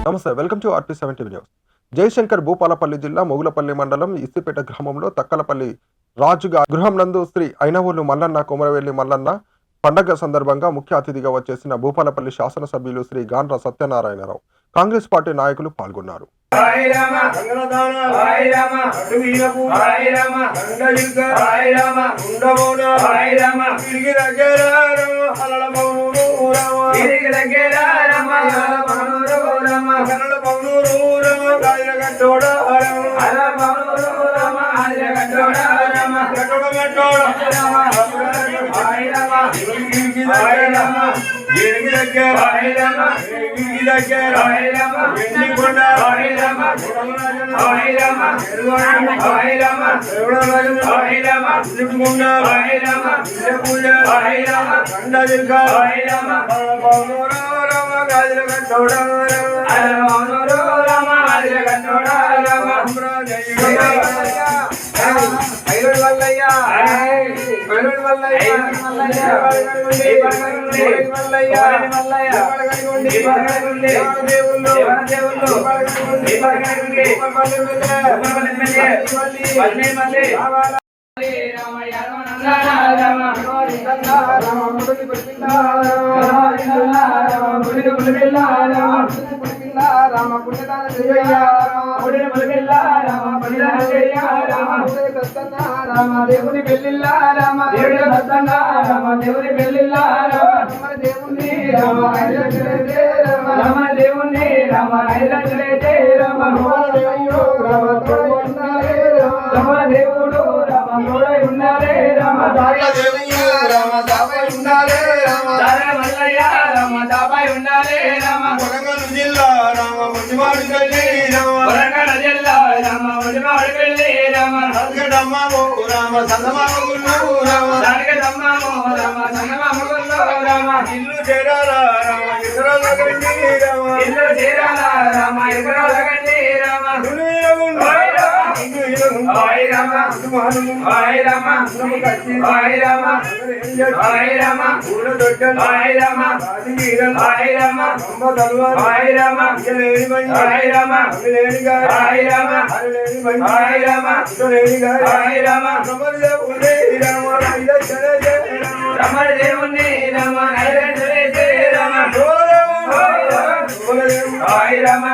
నమస్తే, welcome to RP7 news. Jayashankar Bhupalpally జిల్లా మొగులపల్లి మండలం ఇస్సిపేట గ్రామంలో తక్కలపల్లి రాజుగా గృహం నందు శ్రీ అయినవోలు మల్లన్న కొమరవెల్లి మల్లన్న పండగ సందర్భంగా ముఖ్య అతిథిగా వచ్చేసిన భూపాలపల్లి శాసనసభ్యులు శ్రీ గాండ్ర సత్యనారాయణరావు, కాంగ్రెస్ పార్టీ నాయకులు పాల్గొన్నారు. దేవుని పెళ్ళిల్లా రామ దేవుని పెళ్ళిల్లా దేవుని రామ రామ దేవుని రామ రామ దేవుడు రామ తోడై ఉన్నారే రామ రామ దాపై ఉన్నారే రామ మల్లయ్య రామ దాపై ఉన్నారే రామ వరంగల్ జిల్లా రామ ముడివాడి పెళ్ళి రామ వరంగల్ జిల్లా రామ ముడివాడి పెళ్ళి రామ సంగడమ్మో రామ సంగమామగుల్లో రామ సంగడమ్మో రామ సంగమామగుల్లో రామ ఇల్లు చేరాలా రామ ఇక్కరాల గండి రామ ఇల్లు చేరాలా రామ ఇక్కరాల గండి రామ దునియగుండు హాయ్ రామ హాయ్ రామ హాయ్ రామ హాయ్ రామ ఊర దొడ్డల హాయ్ రామ హాయ్ రామ హాయ్ రామ హాయ్ రామ హాయ్ రామ హాయ్ రామ హాయ్ రామ రమణ దేవుని రామ హాయ్ రామ